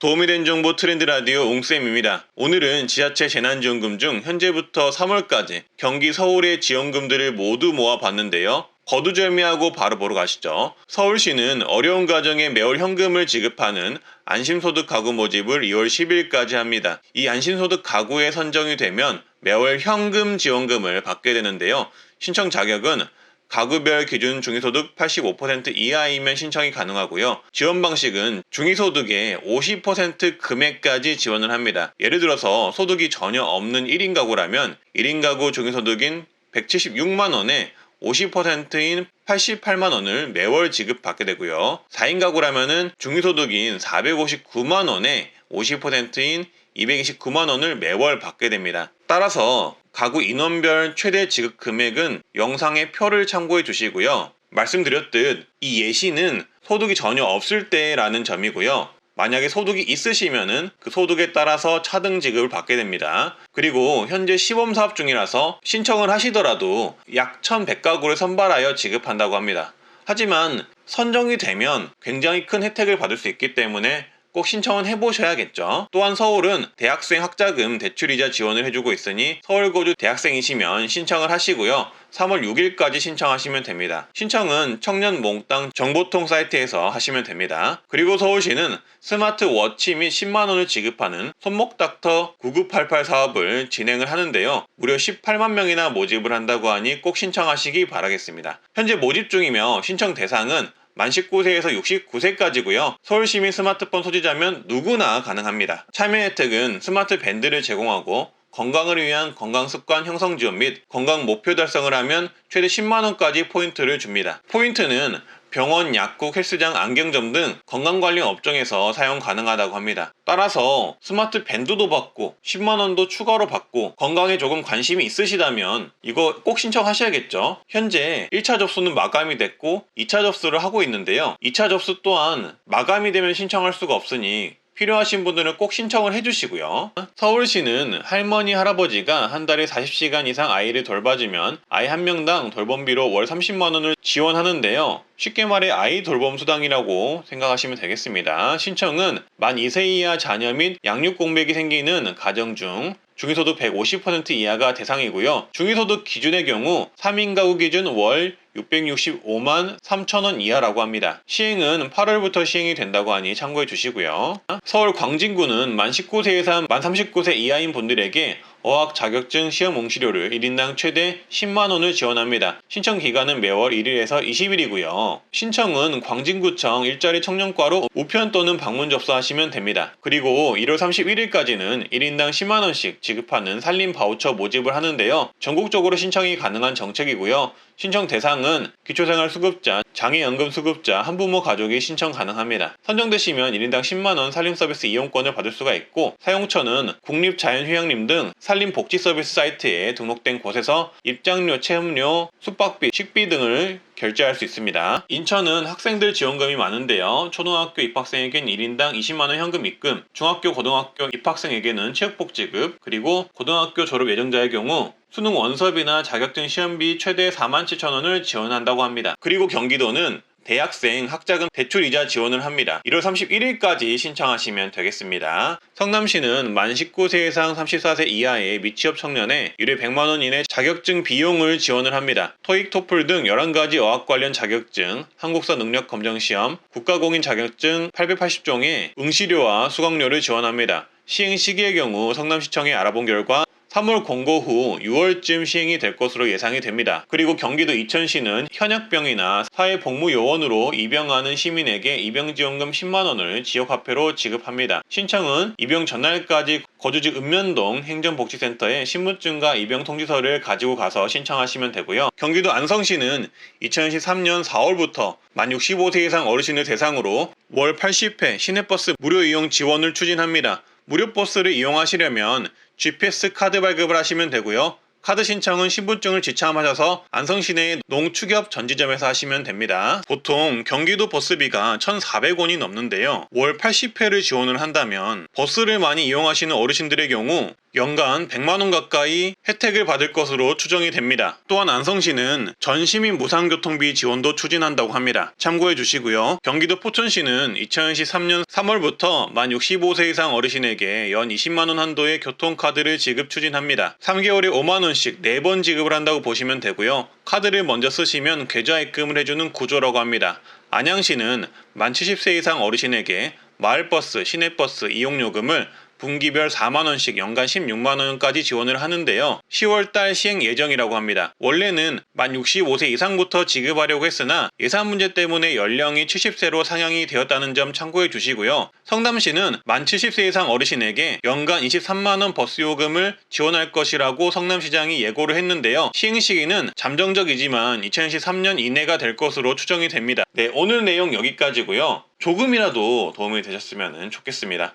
도움이 된 정보 트렌드 라디오 옹쌤입니다. 오늘은 지자체 재난지원금 중 현재부터 3월까지 경기 서울의 지원금들을 모두 모아봤는데요. 거두절미하고 바로 보러 가시죠. 서울시는 어려운 가정에 매월 현금을 지급하는 안심소득 가구 모집을 2월 10일까지 합니다. 이 안심소득 가구에 선정이 되면 매월 현금 지원금을 받게 되는데요. 신청 자격은 가구별 기준 중위소득 85% 이하이면 신청이 가능하고요. 지원 방식은 중위소득의 50% 금액까지 지원을 합니다. 예를 들어서 소득이 전혀 없는 1인 가구라면 1인 가구 중위소득인 176만원에 50%인 88만원을 매월 지급받게 되고요. 4인 가구라면 중위소득인 459만원에 50%인 229만원을 매월 받게 됩니다. 따라서 가구 인원별 최대 지급 금액은 영상의 표를 참고해 주시고요. 말씀드렸듯 이 예시는 소득이 전혀 없을 때라는 점이고요. 만약에 소득이 있으시면은 그 소득에 따라서 차등 지급을 받게 됩니다. 그리고 현재 시범사업 중이라서 신청을 하시더라도 약 1100가구를 선발하여 지급한다고 합니다. 하지만 선정이 되면 굉장히 큰 혜택을 받을 수 있기 때문에 꼭 신청은 해보셔야겠죠. 또한 서울은 대학생 학자금 대출이자 지원을 해주고 있으니 서울거주 대학생이시면 신청을 하시고요. 3월 6일까지 신청하시면 됩니다. 신청은 청년몽땅 정보통 사이트에서 하시면 됩니다. 그리고 서울시는 스마트워치 및 10만원을 지급하는 손목닥터 9988 사업을 진행을 하는데요. 무려 18만 명이나 모집을 한다고 하니 꼭 신청하시기 바라겠습니다. 현재 모집 중이며 신청 대상은 만 19세에서 69세까지고요. 서울시민 스마트폰 소지자면 누구나 가능합니다. 참여 혜택은 스마트 밴드를 제공하고 건강을 위한 건강습관 형성 지원 및 건강 목표 달성을 하면 최대 10만원까지 포인트를 줍니다. 포인트는 병원, 약국, 헬스장, 안경점 등 건강관련 업종에서 사용 가능하다고 합니다. 따라서 스마트 밴드도 받고 10만원도 추가로 받고 건강에 조금 관심이 있으시다면 이거 꼭 신청하셔야겠죠. 현재 1차 접수는 마감이 됐고 2차 접수를 하고 있는데요. 2차 접수 또한 마감이 되면 신청할 수가 없으니 필요하신 분들은 꼭 신청을 해주시고요. 서울시는 할머니, 할아버지가 한 달에 40시간 이상 아이를 돌봐주면 아이 한 명당 돌봄비로 월 30만원을 지원하는데요. 쉽게 말해 아이 돌봄 수당이라고 생각하시면 되겠습니다. 신청은 만 2세 이하 자녀 및 양육 공백이 생기는 가정 중 중위소득 150% 이하가 대상이고요. 중위소득 기준의 경우 3인 가구 기준 월 665만 3천원 이하라고 합니다. 시행은 8월부터 시행이 된다고 하니 참고해 주시고요. 서울 광진구는 만 19세에서 만 39세 이하인 분들에게 어학 자격증 시험 응시료를 1인당 최대 10만원을 지원합니다. 신청 기간은 매월 1일에서 20일이고요. 신청은 광진구청 일자리 청년과로 우편 또는 방문 접수하시면 됩니다. 그리고 1월 31일까지는 1인당 10만원씩 지급하는 살림 바우처 모집을 하는데요. 전국적으로 신청이 가능한 정책이고요. 신청 대상은 기초생활수급자, 장애연금수급자, 한부모 가족이 신청 가능합니다. 선정되시면 1인당 10만원 살림서비스 이용권을 받을 수가 있고 사용처는 국립자연휴양림 등 산림복지서비스 사이트에 등록된 곳에서 입장료, 체험료, 숙박비, 식비 등을 결제할 수 있습니다. 인천은 학생들 지원금이 많은데요. 초등학교 입학생에겐 1인당 20만원 현금 입금, 중학교, 고등학교 입학생에게는 체육복 지급, 그리고 고등학교 졸업 예정자의 경우 수능 원서비나 자격증 시험비 최대 47,000원을 지원한다고 합니다. 그리고 경기도는 대학생 학자금 대출이자 지원을 합니다. 1월 31일까지 신청하시면 되겠습니다. 성남시는 만 19세 이상 34세 이하의 미취업 청년에 일회 100만원 이내 자격증 비용을 지원을 합니다. 토익, 토플 등 11가지 어학 관련 자격증, 한국사 능력 검정 시험, 국가공인 자격증 880종의 응시료와 수강료를 지원합니다. 시행 시기의 경우 성남시청에 알아본 결과 3월 공고 후 6월쯤 시행이 될 것으로 예상이 됩니다. 그리고 경기도 이천시는 현역병이나 사회복무요원으로 입영하는 시민에게 입영지원금 10만원을 지역화폐로 지급합니다. 신청은 입영 전날까지 거주지 읍면동 행정복지센터에 신분증과 입영통지서를 가지고 가서 신청하시면 되고요. 경기도 안성시는 2013년 4월부터 만 65세 이상 어르신을 대상으로 월 80회 시내버스 무료 이용 지원을 추진합니다. 무료 버스를 이용하시려면 GPS 카드 발급을 하시면 되고요. 카드 신청은 신분증을 지참하셔서 안성시내의 농축협 전지점에서 하시면 됩니다. 보통 경기도 버스비가 1,400원이 넘는데요. 월 80회를 지원을 한다면 버스를 많이 이용하시는 어르신들의 경우 연간 100만원 가까이 혜택을 받을 것으로 추정이 됩니다. 또한 안성시는 전 시민 무상교통비 지원도 추진한다고 합니다. 참고해 주시고요. 경기도 포천시는 2023년 3월부터 만 65세 이상 어르신에게 연 20만원 한도의 교통카드를 지급 추진합니다. 3개월에 5만원씩 4번 지급을 한다고 보시면 되고요. 카드를 먼저 쓰시면 계좌 입금을 해주는 구조라고 합니다. 안양시는 만 70세 이상 어르신에게 마을버스, 시내버스 이용요금을 분기별 4만원씩 연간 16만원까지 지원을 하는데요. 10월달 시행 예정이라고 합니다. 원래는 만 65세 이상부터 지급하려고 했으나 예산 문제 때문에 연령이 70세로 상향이 되었다는 점 참고해 주시고요. 성남시는 만 70세 이상 어르신에게 연간 23만원 버스요금을 지원할 것이라고 성남시장이 예고를 했는데요. 시행 시기는 잠정적이지만 2023년 이내가 될 것으로 추정이 됩니다. 네, 오늘 내용 여기까지고요. 조금이라도 도움이 되셨으면 좋겠습니다.